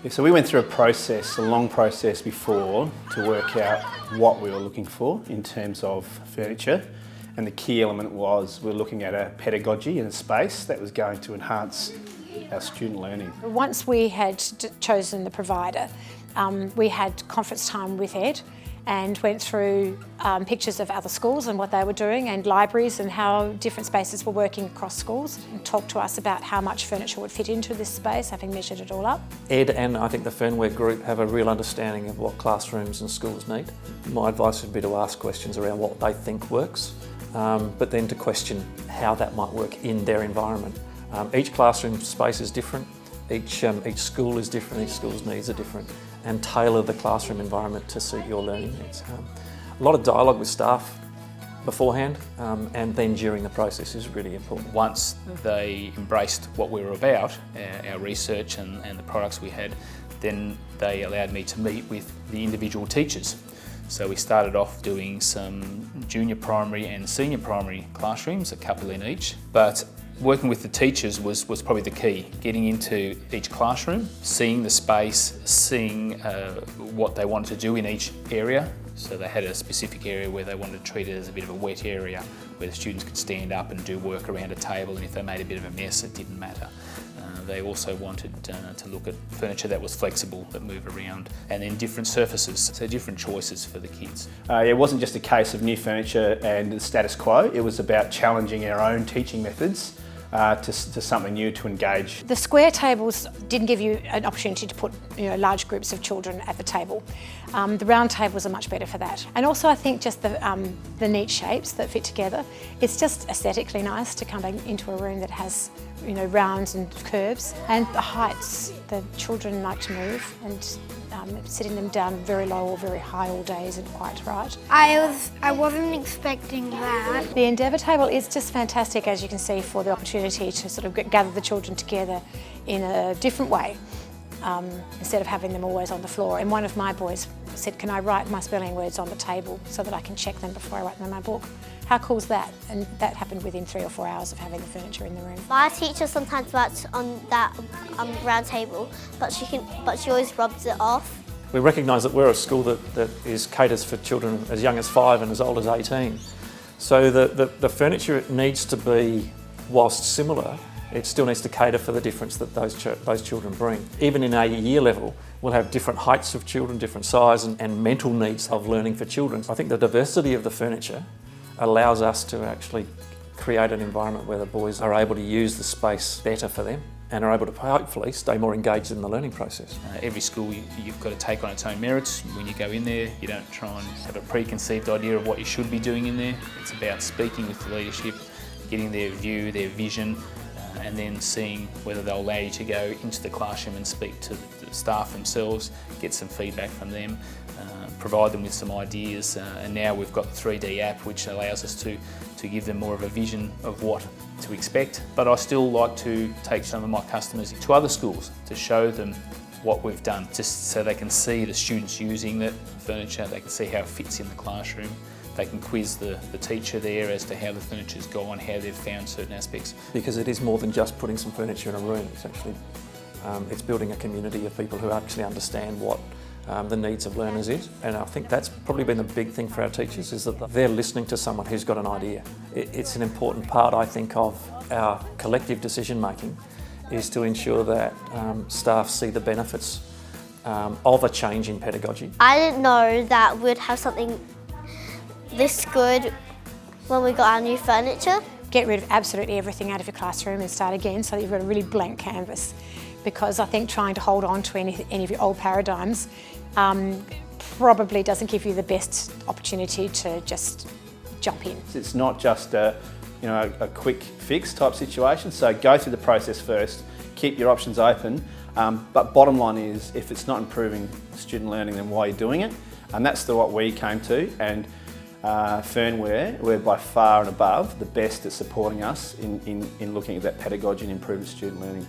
So we went through a long process before to work out what we were looking for in terms of furniture. And the key element was we're looking at a pedagogy and a space that was going to enhance our student learning. Once we had chosen the provider, we had conference time with Ed and went through pictures of other schools and what they were doing, and libraries and how different spaces were working across schools, and talked to us about how much furniture would fit into this space, having measured it all up. Ed and I think the Furnware group have a real understanding of what classrooms and schools need. My advice would be to ask questions around what they think works, but then to question how that might work in their environment. Each classroom space is different, each school is different, each school's needs are different, and tailor the classroom environment to suit your learning needs. A lot of dialogue with staff beforehand and then during the process is really important. Once they embraced what we were about, our research and the products we had, then they allowed me to meet with the individual teachers. So we started off doing some junior primary and senior primary classrooms, a couple in each, but working with the teachers was probably the key. Getting into each classroom, seeing the space, seeing what they wanted to do in each area. So they had a specific area where they wanted to treat it as a bit of a wet area, where the students could stand up and do work around a table, and if they made a bit of a mess, it didn't matter. They also wanted to look at furniture that was flexible, that moved around, and then different surfaces, so different choices for the kids. It wasn't just a case of new furniture and the status quo, it was about challenging our own teaching methods to something new to engage. The square tables didn't give you an opportunity to put large groups of children at the table. The round tables are much better for that. And also I think just the neat shapes that fit together. It's just aesthetically nice to come into a room that has rounds and curves. And the heights, the children like to move, and sitting them down very low or very high all day isn't quite right. I wasn't expecting that. The Endeavour table is just fantastic, as you can see, for the opportunity to sort of gather the children together in a different way, instead of having them always on the floor. And one of my boys said, "Can I write my spelling words on the table so that I can check them before I write them in my book?" How cool is that? And that happened within 3 or 4 hours of having the furniture in the room. My teacher sometimes writes on that round table, but she always rubs it off. We recognise that we're a school that is caters for children as young as 5 and as old as 18. So the furniture needs to be, whilst similar, it still needs to cater for the difference that those children bring. Even in a year level, we'll have different heights of children, different size and mental needs of learning for children. I think the diversity of the furniture allows us to actually create an environment where the boys are able to use the space better for them and are able to hopefully stay more engaged in the learning process. Every school you've got to take on its own merits. When you go in there, you don't try and have a preconceived idea of what you should be doing in there. It's about speaking with the leadership, getting their view, their vision, and then seeing whether they'll allow you to go into the classroom and speak to the staff themselves, get some feedback from them, provide them with some ideas, and now we've got the 3D app which allows us to give them more of a vision of what to expect. But I still like to take some of my customers to other schools to show them what we've done, just so they can see the students using the furniture, they can see how it fits in the classroom. They can quiz the teacher there as to how the furniture's gone, how they've found certain aspects. Because it is more than just putting some furniture in a room, it's actually it's building a community of people who actually understand what the needs of learners is. And I think that's probably been the big thing for our teachers, is that they're listening to someone who's got an idea. It's an important part, I think, of our collective decision making, is to ensure that staff see the benefits of a change in pedagogy. I didn't know that we'd have something this good when we got our new furniture. Get rid of absolutely everything out of your classroom and start again, so that you've got a really blank canvas. Because I think trying to hold on to any of your old paradigms probably doesn't give you the best opportunity to just jump in. It's not just a quick fix type situation, so go through the process first, keep your options open, but bottom line is, if it's not improving student learning, then why are you doing it? And that's what we came to, and Furnware, we're by far and above the best at supporting us in looking at that pedagogy and improving student learning.